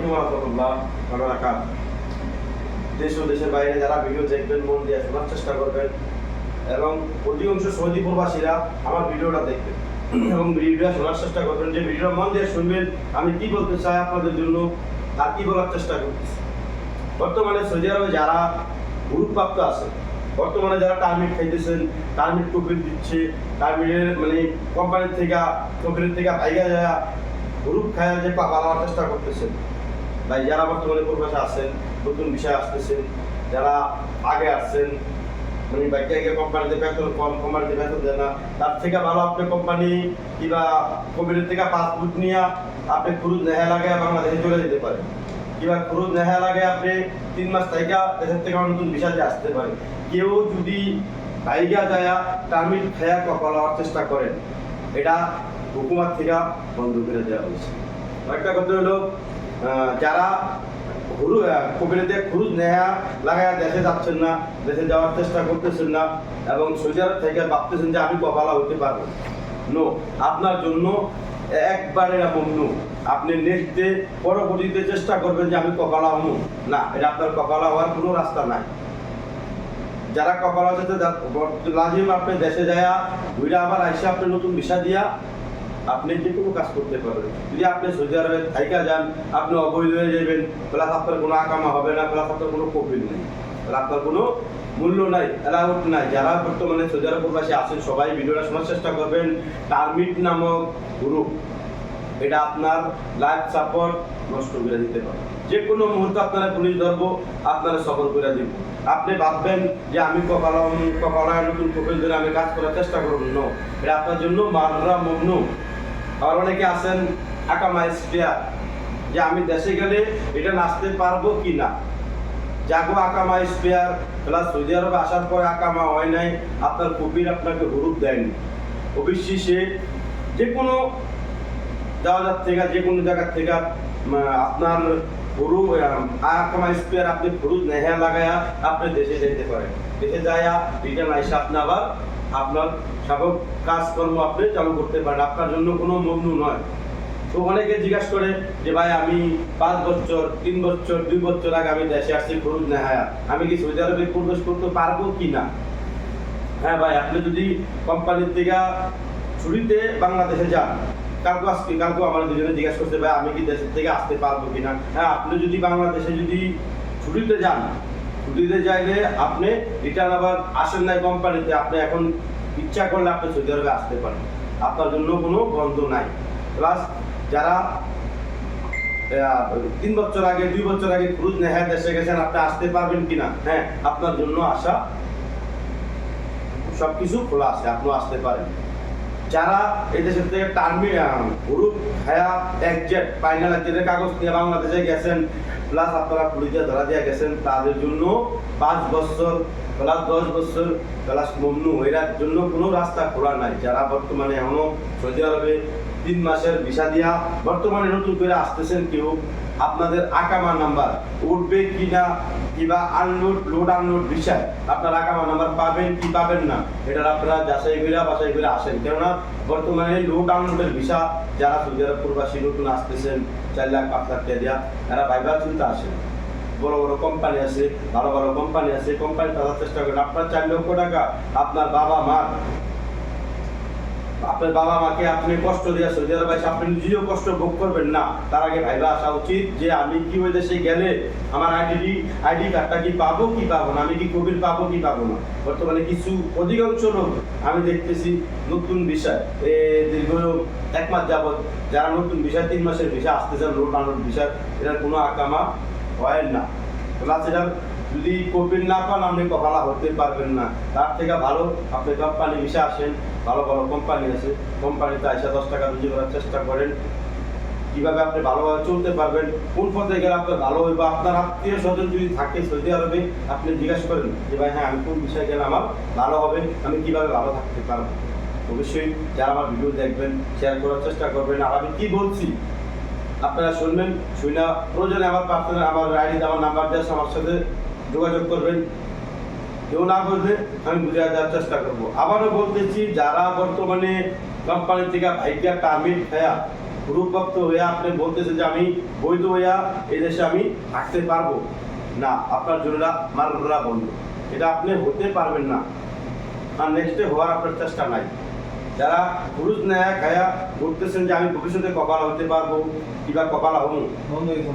আলাইকুম ওয়া রাহমাতুল্লাহ ওয়া বারাকাতুহু। দেশ ও দেশের বাইরে যারা ভিডিও দেখবেন মন দিয়ে শোনার চেষ্টা করবেন এবং অধিকাংশ সৌদি প্রবাসীরা আমার ভিডিওটা দেখবেন এবং ভিডিওটা শোনার চেষ্টা করবেন, যে ভিডিওটা মন দিয়ে শুনবেন আমি কি বলতে চাই আপনাদের জন্য আর কি বলার চেষ্টা করতেছি। বর্তমানে সৌদি আরবে যারা গ্রুপপ্রাপ্ত আছে, বর্তমানে যারা টার্মিট খাইতেছেন, টার্মিট টোকেন দিচ্ছে, টার্মিটের মানে কোম্পানির থেকে টোকেনের থেকে ভাইগা যায় গ্রুপ খায়া যে পালাবার চেষ্টা করতেছেন, ভাই যারা বর্তমানে প্রবাসে আছেন, নতুন বিষয় আসতেছেন, যারা আগে আসছেন, মানে বাইকে আগে কোম্পানিতে বেতন কম, কোম্পানিতে বেতন দেয় না, তার থেকে ভালো আপনি কোম্পানি কিংবা কোম্পানির থেকে পাসপোর্ট নিয়ে আপনি খরচ নেহা লাগে বাংলাদেশে চলে যেতে পারেন, কিংবা খরচ নেহা লাগে আপনি 3 মাস থেকে দেশের থেকে নতুন বিষয়ে আসতে পারেন। কেউ যদি বাইকা যায় টার্মিট খেয়া কপাল হওয়ার চেষ্টা করেন, এটা হুকুমাত থেকে বন্ধ করে দেওয়া হয়েছে। একটা কথা হলো, যারা কোম্পানিতে খরচ নেয়া লাগায় দেশে যাচ্ছেন না, দেশে যাওয়ার চেষ্টা করতেছেন না এবং সৌদি আরব থেকে ভাবতেছেন যে আমি কপালা হতে পারবো, নো, আপনার জন্য একবারে মমনু। আপনি নেক্সটে পরবর্তীতে চেষ্টা করবেন যে আমি কপালা হবো না, এটা আপনার কপালা হওয়ার কোনো রাস্তা নাই। যারা কপালা হতে লাজিম আপনি দেশে যায় ঘুরে আবার আইসে আপনি নতুন ভিসা দিয়া আপনি যে কোনো কাজ করতে পারবেন। যদি আপনি সৌদি আরবে থাইকা যান, আপনি অবৈধ হয়ে যাবেন, প্লাস আপনার কোনো আকামা হবে না, প্লাস আপনার কোনো প্রফিট নেই, তাহলে আপনার কোনো মূল্য নাই, অ্যালাউড নাই। যারা বর্তমানে সৌদি আরব প্রবাসী আছেন সবাই ভিডিওটা শোনার চেষ্টা করবেন। টার্মিট নামক গ্রুপ, এটা আপনার লাইফ সাপোর্ট নষ্ট করে দিতে পারে। যে কোনো মুহূর্তে আপনারা পুলিশ ধরবো, আপনারা সফর করে দিব। আপনি ভাববেন যে আমি কপালায় নতুন প্রফিল ধরে আমি কাজ করার চেষ্টা করবো, নো, এটা আপনার জন্য মাররা মমনু। আবার অনেকে আছেন আকামা স্পেয়ার, যে আমি দেশে গেলে এটা নাচতে পারবো কি না, যাগো আকামা স্পেয়ার প্লাস সৌদি আরবে আসার পরে আকামা হয় নাই, আপনার কবির আপনাকে হুরুপ দেয়নি, অবশ্যই সে যে কোনো যাওয়ার থেকে যে কোনো জায়গার থেকে আপনার গরু আকামা স্পেয়ার আপনি খরচ নেহা লাগায়া আপনি দেশে যেতে পারেন। দেশে যায়া রিটার্ন আইসা আপনি আবার আপনার স্বাভাবিক কাজকর্ম আপনি চালু করতে পারেন, আপনার জন্য কোনো মমনু নয়। তো অনেকে জিজ্ঞাসা করে যে ভাই আমি 5 বছর 3 বছর 2 বছর আগে আমি দেশে আসছি খরচ নেহায়া, আমি কি সৌদি আরবে প্রবেশ করতে পারবো কি না? হ্যাঁ ভাই, আপনি যদি কোম্পানির থেকে ছুটিতে বাংলাদেশে যান, কালকে আমার দুজনে জিজ্ঞাসা করতে ভাই আমি কি দেশের থেকে আসতে পারবো কিনা। হ্যাঁ, আপনি যদি বাংলাদেশে যদি ছুটিতে যান, ছুটিতে যাইলে আপনি রিটার্ন আবার আসেন নাই কোম্পানিতে, আপনি এখন ইচ্ছা করলে আপনি সৌদি আরবে আসতে পারেন, আপনার জন্য কোনো বন্ধ নাই। প্লাস যারা 3 বছর আগে 2 বছর আগে ক্রুজ নেহায় দেশে গেছেন, আপনি আসতে পারবেন কিনা, হ্যাঁ, আপনার জন্য আসা সবকিছু খোলা আছে, আপনিও আসতে পারেন। যারা এই দেশের থেকে গ্রুপ খায়া একজেট ফাইনাল একজেটের কাগজ নিয়ে বাংলাদেশে গেছেন, প্লাস আপনারা পুলিশে ধরা দিয়ে গেছেন, তাদের জন্য 5 বছর প্লাস 10 বছর প্লাস মমনু, এর জন্য কোনো রাস্তা খোলা নাই। যারা বর্তমানে এখনো সৌদি আরবে 3 মাসের ভিসা দিয়া বর্তমানে নতুন করে আসতেছেন, কেউ আপনাদের আকামা নাম্বার উঠবে কিনা কিংবা লোড আনলোড বিষয় আপনার আকামা নাম্বার পাবেন কি পাবেন না, এটা আপনারা যাচাই করে বাছাই করে আসেন। কেননা বর্তমানে লোড আনলোডের ভিসা যারা সৌদি আরব প্রবাসী নতুন আসতেছেন 4 লাখ 5 লাখ টাকা দিয়া, তারা ভাইবার চিন্তা আসেন। বড় বড় কোম্পানি আছে, ভালো ভালো কোম্পানি আছে, কোম্পানি তাদের চেষ্টা করেন আপনার 4 লক্ষ টাকা আপনার বাবা মাকে আপনি কষ্ট দিয়ে সৌদি আরবে আপনি নিজেও কষ্ট ভোগ করবেন না। তার আগে ভাইবা আসা উচিত যে আমি কি ওই দেশে গেলে আমার আইডি কার্ডটা কি পাবো কি পাবো না, আমি কি কবির পাবো কি পাবো না। বর্তমানে কিছু অধিকাংশ লোক আমি দেখতেছি নতুন বিষয় দীর্ঘ 1 মাস যাবত যারা নতুন বিষয় 3 মাসের বিষয় আসতেছেন, লোড আনলোড বিষয়, এটার কোনো আকামা হয় না। প্লাস এটার যদি কোভিড না পান আপনি কপালা হতে পারবেন না। তার থেকে ভালো আপনি কোম্পানি বিষয়ে আসেন, ভালো ভালো কোম্পানি আছে, কোম্পানিতে এসে 10 টাকা রুজি করার চেষ্টা করেন, কিভাবে আপনি ভালোভাবে চলতে পারবেন, কোন পথে গেলে আপনার ভালো হইব। আপনার আত্মীয় স্বজন যদি থাকে সৌদি আরবে, আপনি জিজ্ঞাসা করেন যে ভাই হ্যাঁ আমি কোন বিষয়ে গেলে আমার ভালো হবে, আমি কিভাবে ভালো থাকতে পারবো। অবশ্যই যারা আমার ভিডিও দেখবেন শেয়ার করার চেষ্টা করবেন, আর আমি কি বলছি আপনারা শুনবেন, শুনে প্রয়োজনে আমার পার্সোনাল আমার আইডি আমার নাম্বার দিয়ে আমার সাথে যোগাযোগ করবেন। কেউ না বুঝলে আমি বুঝিয়ে দেওয়ার চেষ্টা করবো। আবারও বলতেছি, যারা বর্তমানে কোম্পানি থেকে ভাইকা টার্মিট খায়া গ্রুপভুক্ত হইয়া আপনি বলতেছেন যে আমি বৈধ হইয়া এই দেশে আমি থাকতে পারবো না, আপনার জন্য মাররা বন্ধ, এটা আপনি হতে পারবেন না, আর নেক্সটে হওয়ার আপনার চেষ্টা নাই। যারা পুরুষ ন্যায় খায়া ঘুরতেছেন যে আমি ভবিষ্যতে কপাল হতে পারবো কিংবা কপাল হবো, বন্ধ হয়েছে